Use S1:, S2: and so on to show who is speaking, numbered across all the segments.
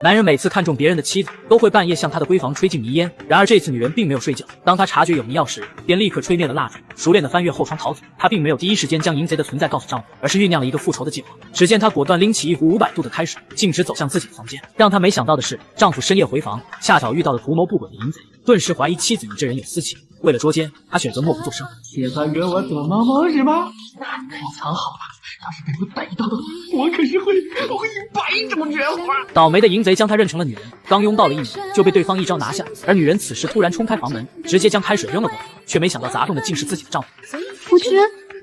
S1: 男人每次看中别人的妻子，都会半夜向他的闺房吹进迷烟。然而这次女人并没有睡觉，当她察觉有迷药时，便立刻吹灭了蜡烛，熟练地翻越后窗逃走。她并没有第一时间将淫贼的存在告诉丈夫，而是酝酿了一个复仇的计划。只见她果断拎起一壶500度的开水，径直走向自己的房间。让她没想到的是，丈夫深夜回房，恰巧遇到了图谋不轨的淫贼，顿时怀疑妻子与这人有私情。为了捉奸，她选择默不作声。
S2: 铁三哥，我躲猫猫是吧？那可以藏好了。要是被我逮到的话，我可是会100种绝活。
S1: 倒霉的淫贼将她认成了女人，刚拥到了1米，就被对方一招拿下。而女人此时突然冲开房门，直接将开水扔了过来，却没想到砸中的竟是自己的丈夫。
S3: 夫君，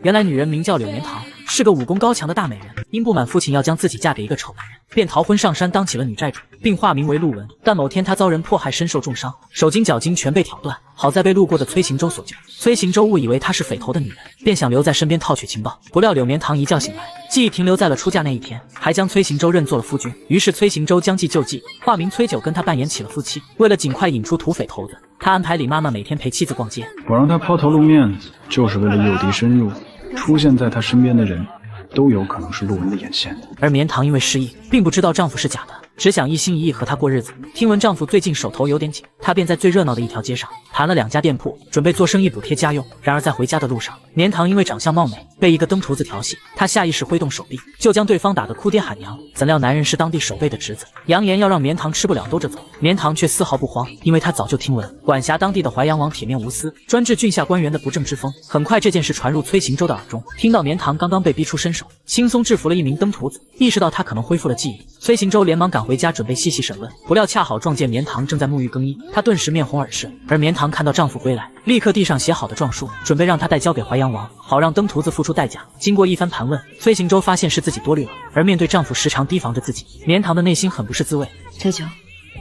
S1: 原来女人名叫柳绵堂，是个武功高强的大美人。因不满父亲要将自己嫁给一个丑男人，便逃婚上山当起了女债主，并化名为陆文。但某天她遭人迫害，身受重伤，手筋脚筋全被挑断，好在被路过的崔行舟所救。崔行舟误以为她是匪头的女人，便想留在身边套取情报。不料柳绵堂一觉醒来，记忆停留在了出嫁那一天，还将崔行舟认作了夫君。于是崔行舟将计就计，化名崔九，跟他扮演起了夫妻。为了尽快引出土匪头子，他安排李妈妈每天陪妻子逛街。
S4: 我让他抛头露面，就是为了诱敌深入。出现在他身边的人，都有可能是陆文的眼线。
S1: 而绵堂因为失忆，并不知道丈夫是假的，只想一心一意和他过日子。听闻丈夫最近手头有点紧，她便在最热闹的一条街上盘了2家店铺，准备做生意补贴家用。然而在回家的路上，绵堂因为长相貌美，被一个登徒子调戏，她下意识挥动手臂，就将对方打得哭爹喊娘。怎料男人是当地守备的侄子，扬言要让绵堂吃不了兜着走。绵堂却丝毫不慌，因为他早就听闻管辖当地的淮阳王铁面无私，专治郡下官员的不正之风。很快这件事传入崔行舟的耳中，听到绵堂刚刚被逼出身手，轻松制服了一名登徒子，意识到他可能恢复了记忆。崔行舟连忙赶回家准备细细审问，不料恰好撞见绵堂正在沐浴更衣，她顿时面红耳赤。而绵堂看到丈夫归来，立刻递上写好的状书，准备让他带交给淮阳王，好让登徒子付出代价。经过一番盘问，崔行舟发现是自己多虑了，而面对丈夫时常提防着自己，绵堂的内心很不是滋味。
S3: 崔九，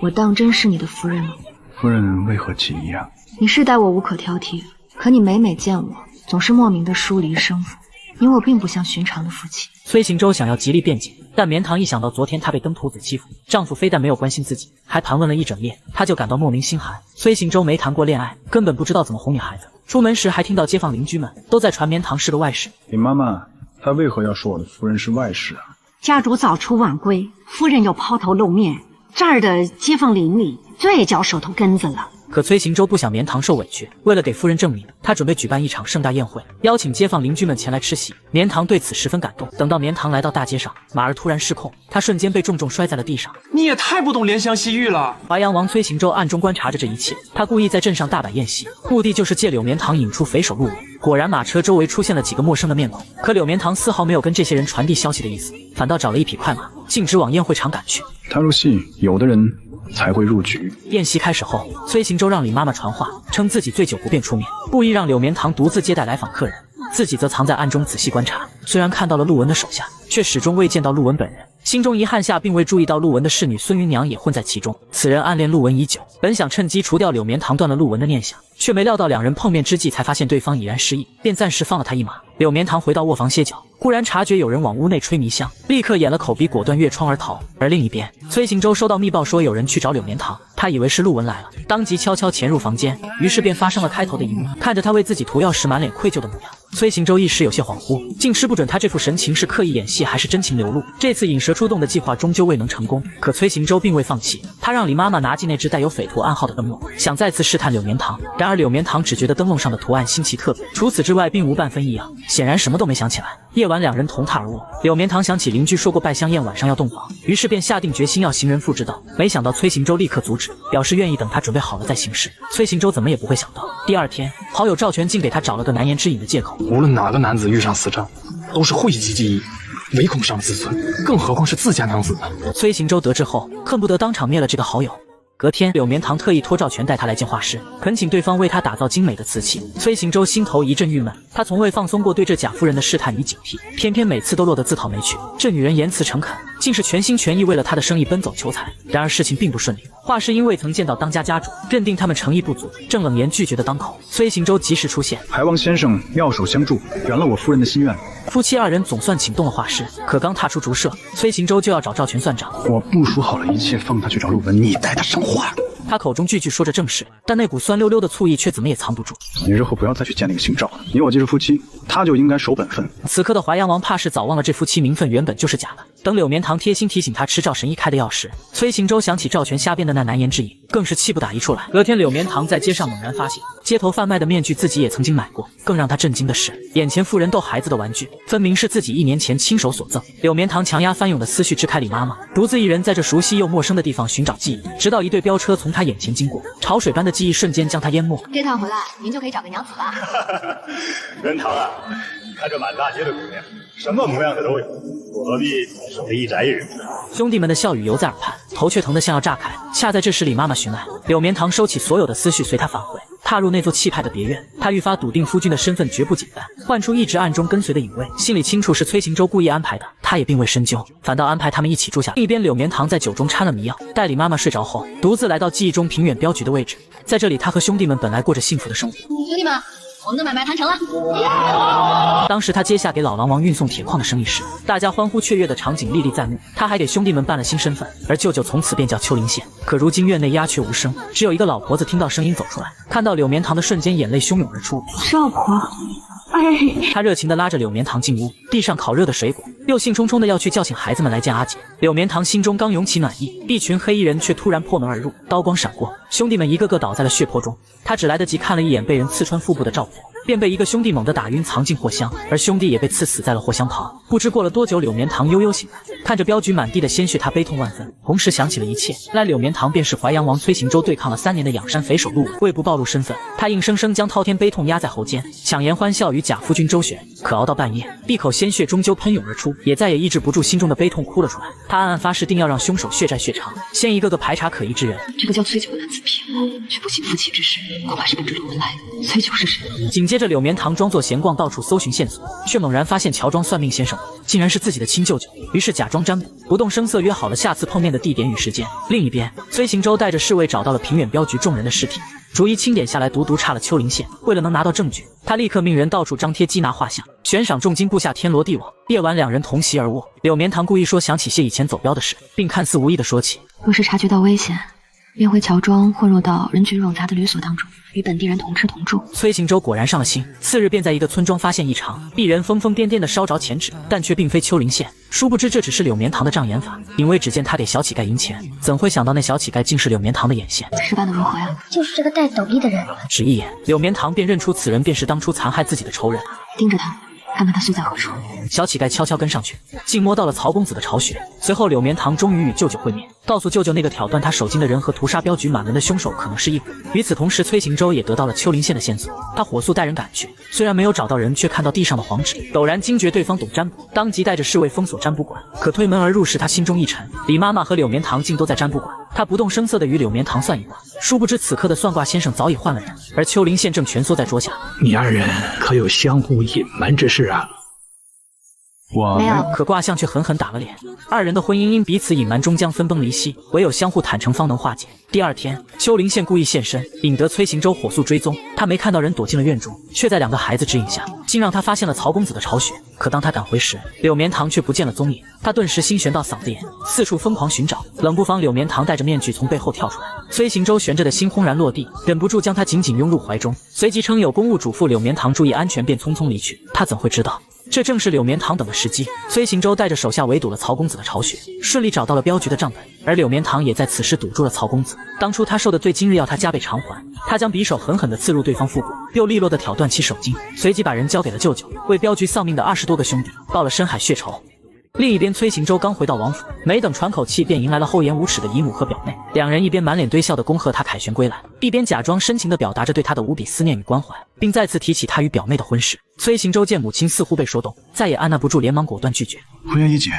S3: 我当真是你的夫人吗？
S4: 夫人为何起疑啊？
S3: 你是待我无可挑剔，可你每见我，总是莫名的疏离生分。你我并不像寻常的夫妻。
S1: 崔行舟想要极力辩解，但绵堂一想到昨天她被登徒子欺负，丈夫非但没有关心自己，还盘问了一整夜，她就感到莫名心寒。崔行舟没谈过恋爱，根本不知道怎么哄女孩子。出门时还听到街坊邻居们都在传绵堂是个外室。
S4: 李妈妈，她为何要说我的夫人是外室啊？
S5: 家主早出晚归，夫人又抛头露面，这儿的街坊邻里最叫手头根子了。
S1: 可崔行舟不想绵堂受委屈，为了给夫人证明，他准备举办一场盛大宴会，邀请街坊邻居们前来吃席。绵堂对此十分感动。等到绵堂来到大街上，马儿突然失控，他瞬间被重重摔在了地上。
S2: 你也太不懂怜香惜玉了！
S1: 淮阳王崔行舟暗中观察着这一切，他故意在镇上大摆宴席，目的就是借柳绵堂引出匪首陆文。果然马车周围出现了几个陌生的面孔，可柳绵堂丝毫没有跟这些人传递消息的意思，反倒找了一匹快马，径直往宴会场赶去。
S4: 他入戏，有的人才会入局。
S1: 宴席开始后，崔行舟让李妈妈传话，称自己醉酒不便出面，故意让柳绵堂独自接待来访客人，自己则藏在暗中仔细观察。虽然看到了陆文的手下，却始终未见到陆文本人。心中遗憾下，并未注意到陆文的侍女孙云娘也混在其中。此人暗恋陆文已久，本想趁机除掉柳绵堂，断了陆文的念想，却没料到2人碰面之际，才发现对方已然失忆，便暂时放了他一马。柳绵堂回到卧房歇脚，忽然察觉有人往屋内吹迷香，立刻掩了口鼻，果断越窗而逃。而另一边，崔行舟收到密报说有人去找柳绵堂，他以为是陆文来了，当即悄悄潜入房间，于是便发生了开头的一幕。看着他为自己涂药时满脸愧疚的模样，崔行舟一时有些恍惚，竟吃不准他这副神情是刻意演戏还是真情流露。这次引蛇出洞的计划终究未能成功，可崔行舟并未放弃，他让李妈妈拿进那只带有匪徒暗号的灯笼，想再次试探柳绵堂。然而柳绵堂只觉得灯笼上的图案新奇特别，除此之外并无半分异样，显然什么都没想起来。夜晚2人同榻而卧，柳绵堂想起邻居说过拜香宴晚上要洞房，于是便下定决心要行人妇之道。没想到崔行舟立刻阻止，表示愿意等他准备好了再行事。崔行舟怎么也不会想到，第2天好友赵全竟给他找了个难言之隐的借口。
S2: 无论哪个男子遇上死战，都是讳疾忌医，唯恐伤了自尊，更何况是自家娘子呢？
S1: 崔行舟得知后，恨不得当场灭了这个好友。隔天，柳绵堂特意托赵全带他来见画师，恳请对方为他打造精美的瓷器。崔行舟心头一阵郁闷，他从未放松过对这贾夫人的试探与警惕，偏偏每次都落得自讨没趣。这女人言辞诚恳，竟是全心全意为了他的生意奔走求财。然而事情并不顺利，画师因未曾见到当家家主，认定他们诚意不足，正冷言拒绝的当口。崔行舟及时出现，
S4: 海王先生妙手相助，圆了我夫人的心愿。
S1: 夫妻2人总算请动了画师，可刚踏出竹舍，崔行舟就要找赵全算账。
S4: 我部署好了一切，放他去找陆文，你带他上画。
S1: 他口中句句说着正事，但那股酸溜溜的醋意却怎么也藏不住。
S4: 你日后不要再去见那个姓赵的，你我既是夫妻，他就应该守本分。
S1: 此刻的淮阳王怕是早忘了这夫妻名分原本就是假的，等柳绵堂贴心提醒他吃赵神医开的药时，崔行舟想起赵全瞎编的那难言之隐，更是气不打一处来。隔天，柳绵堂在街上猛然发现，街头贩卖的面具自己也曾经买过。更让他震惊的是，眼前妇人逗孩子的玩具，分明是自己1年前亲手所赠。柳绵堂强压翻涌的思绪支开李妈妈，独自一人在这熟悉又陌生的地方寻找记忆，直到一队飙车从他眼前经过，潮水般的记忆瞬间将他淹没。
S3: 这趟回来，您就可以找个娘子了。
S6: 元堂啊，你看这满大街的姑娘，什么模样的都有，我何必守着一宅一人呢？
S1: 兄弟们的笑语犹在耳畔，头却疼得像要炸开。恰在这时，李妈妈寻来，柳绵堂收起所有的思绪，随他返回，踏入那座气派的别院。他愈发笃定夫君的身份绝不简单，唤出一直暗中跟随的隐卫，心里清楚是崔行舟故意安排的，他也并未深究，反倒安排他们一起住下。另一边，柳绵堂在酒中掺了迷药，待李妈妈睡着后，独自来到记忆中平远镖局的位置。在这里，他和兄弟们本来过着幸福的生活。
S3: 兄弟们，我们的买卖谈成了。
S1: 当时他接下给老狼王运送铁矿的生意时，大家欢呼雀跃的场景历历在目。他还给兄弟们办了新身份，而舅舅从此便叫丘陵县。可如今院内鸦雀无声，只有一个老婆子听到声音走出来，看到柳绵堂的瞬间，眼泪汹涌而出。
S5: 少婆，哎，
S1: 他热情地拉着柳绵堂进屋，递上烤热的水果，又兴冲冲地要去叫醒孩子们来见阿姐。柳绵堂心中刚涌起暖意，一群黑衣人却突然破门而入，刀光闪过，兄弟们一个个倒在了血泊中。他只来得及看了一眼被人刺穿腹部的赵婆，便被一个兄弟猛地打晕，藏进货箱，而兄弟也被刺死在了货箱旁。不知过了多久，柳绵堂悠悠醒来，看着镖局满地的鲜血，他悲痛万分，同时想起了一切。来柳绵堂便是淮阳王崔行舟对抗了3年的仰山匪首陆武，为不暴露身份，他硬生生将滔天悲痛压在喉间，强颜欢笑与贾夫君周旋。可熬到半夜，一口鲜血终究喷涌而出，也再也抑制不住心中的悲痛，哭了出来。他暗暗发誓，定要让凶手血债血偿，先一个个排查可疑之人。
S3: 这个叫崔九的男子骗我，却不信夫妻之事，恐怕是奔着陆文来的。崔九是谁？
S1: 紧接着，柳绵堂装作闲逛，到处搜寻线索，却猛然发现乔装算命先生竟然是自己的亲舅舅，于是假装占卜，不动声色约好了下次碰面的地点与时间。另一边，崔行舟带着侍卫找到了平远镖局众人的尸体，逐一清点下来，独差了丘陵县。为了能拿到证据，他立刻命人到处张贴缉拿画像，悬赏重金布下天罗地网。夜晚，两人同席而卧。柳绵堂故意说想起些以前走镖的事，并看似无意地说起：
S3: 若是察觉到危险，便会乔装混入到人群冗杂的旅所当中，与本地人同吃同住。
S1: 崔行舟果然上了心，次日便在一个村庄发现异常，一人疯疯癫癫地烧着钱纸，但却并非丘陵县。殊不知这只是柳绵堂的障眼法，因为只见他给小乞丐赢钱，怎会想到那小乞丐竟是柳绵堂的眼线？
S3: 示范的如何呀？
S7: 就是这个戴斗笠的人。
S1: 只一眼，柳绵堂便认出此人便是当初残害自己的仇人。
S3: 盯着他，看看他宿在何处。
S1: 小乞丐悄悄跟上去，竟摸到了曹公子的巢穴。随后，柳绵堂终于与舅舅会面，告诉舅舅那个挑断他手筋的人和屠杀镖局满门的凶手可能是一伙。与此同时，崔行舟也得到了丘陵县的线索，他火速带人赶去，虽然没有找到人，却看到地上的黄纸，陡然惊觉对方懂占卜，当即带着侍卫封锁占卜馆。可推门而入时，他心中一沉，李妈妈和柳绵堂竟都在占卜馆。他不动声色地与柳绵堂算一卦，殊不知此刻的算卦先生早已换了人，而丘陵县正蜷缩在桌下。
S2: 你二人可有相互隐瞒之事啊？
S4: 我
S3: 没有。
S1: 可卦象却狠狠打了脸，二人的婚姻因彼此隐瞒终将分崩离析，唯有相互坦诚方能化解。第二天，丘陵县故意现身，引得崔行舟火速追踪。他没看到人躲进了院中，却在2个孩子指引下，竟让他发现了曹公子的巢穴。可当他赶回时，柳绵堂却不见了踪影。他顿时心悬到嗓子眼，四处疯狂寻找。冷不防，柳绵堂戴着面具从背后跳出来，崔行舟悬着的心轰然落地，忍不住将他紧紧拥入怀中，随即称有公务嘱咐柳绵堂注意安全，便匆匆离去。他怎会知道，这正是柳绵堂等的时机。崔行舟带着手下围堵了曹公子的巢穴，顺利找到了镖局的账本，而柳绵堂也在此时堵住了曹公子。当初他受的罪，今日要他加倍偿还。他将匕首狠狠地刺入对方腹部，又利落地挑断其手筋，随即把人交给了舅舅，为镖局丧命的20多个兄弟报了深海血仇。另一边，崔行舟刚回到王府，没等喘口气，便迎来了厚颜无耻的姨母和表妹。两人一边满脸堆笑地恭贺他凯旋归来，一边假装深情地表达着对他的无比思念与关怀，并再次提起他与表妹的婚事。崔行舟见母亲似乎被说动，再也按捺不住，连忙果断拒绝。
S4: 不愿意解，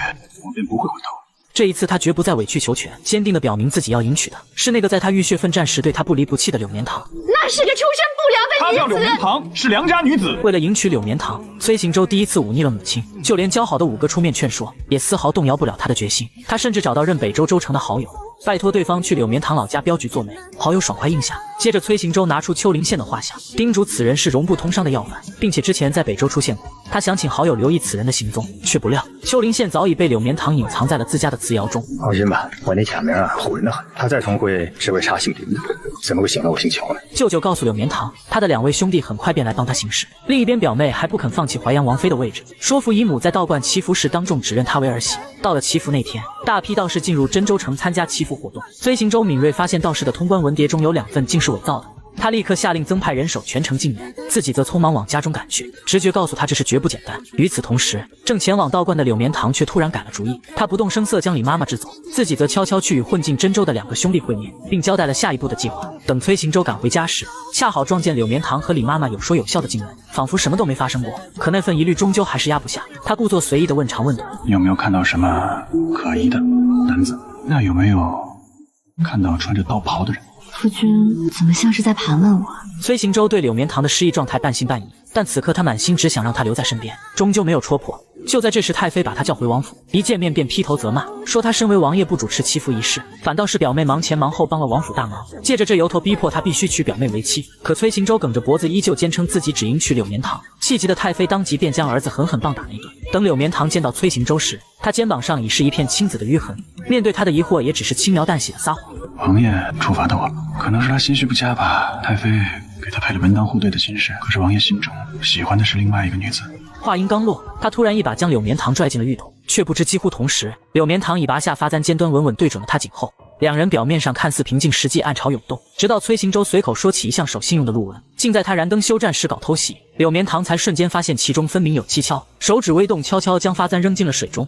S4: 我便不会回头。
S1: 这一次他绝不再委曲求全，坚定地表明自己要迎娶的是那个在他浴血奋战时对他不离不弃的柳绵堂。
S7: 那是个出身不良的女子。
S4: 她叫柳绵堂，是良家女子。
S1: 为了迎娶柳绵堂，崔行舟第一次忤逆了母亲，就连交好的5个出面劝说，也丝毫动摇不了他的决心。他甚至找到任北州州城的好友，拜托对方去柳绵堂老家镖局做媒。好友爽快应下。接着，崔行舟拿出丘陵县的画像，叮嘱此人是容不通商的要犯，并且之前在北州出现过。他想请好友留意此人的行踪，却不料丘陵县早已被柳绵堂隐藏在了自家的瓷窑中。
S6: 放心吧，我那假名啊唬人的很，他再聪慧只会查姓林的。怎么会想到我姓乔呢？
S1: 舅舅告诉柳绵堂，他的2位兄弟很快便来帮他行事。另一边，表妹还不肯放弃淮阳王妃的位置，说服姨母在道观祈福时当众指认她为儿媳。到了祈福那天，大批道士进入真州城参加祈福活动。崔行舟敏锐发现道士的通关文牒中有2份竟是伪造的。他立刻下令增派人手，全城禁言，自己则匆忙往家中赶去。直觉告诉他这事绝不简单。与此同时，正前往道观的柳绵堂却突然改了主意，他不动声色将李妈妈支走，自己则悄悄去与混进真州的2个兄弟会面，并交代了下一步的计划。等崔行舟赶回家时，恰好撞见柳绵堂和李妈妈有说有笑的进门，仿佛什么都没发生过。可那份疑虑终究还是压不下，他故作随意地问长问短：“
S4: 有没有看到什么可疑的男子？那有没有看到穿着道袍的人？”
S3: 夫君怎么像是在盘问我？
S1: 崔行舟对柳绵堂的失忆状态半信半疑，但此刻他满心只想让他留在身边，终究没有戳破。就在这时，太妃把他叫回王府，一见面便劈头责骂，说他身为王爷不主持祈福仪式，反倒是表妹忙前忙后帮了王府大忙，借着这由头逼迫他必须娶表妹为妻。可崔行舟梗着脖子，依旧坚称自己只应娶柳绵堂。气急的太妃当即便将儿子狠狠棒打了一顿。等柳绵堂见到崔行舟时，他肩膀上已是一片青紫的淤痕，面对他的疑惑，也只是轻描淡写的撒谎。
S4: 王爷处罚的我，可能是他心绪不佳吧。太妃给他配了门当户对的亲事，可是王爷心中喜欢的是另外一个女子。
S1: 话音刚落，他突然一把将柳绵堂拽进了浴桶，却不知几乎同时，柳绵堂已拔下发簪，尖端稳稳对准了他颈后。2人表面上看似平静，实际暗潮涌动。直到崔行舟随口说起一项守信用的录文，竟在他燃灯休战时搞偷袭，柳绵堂才瞬间发现其中分明有蹊跷，手指微动，悄悄将发簪扔进了水中。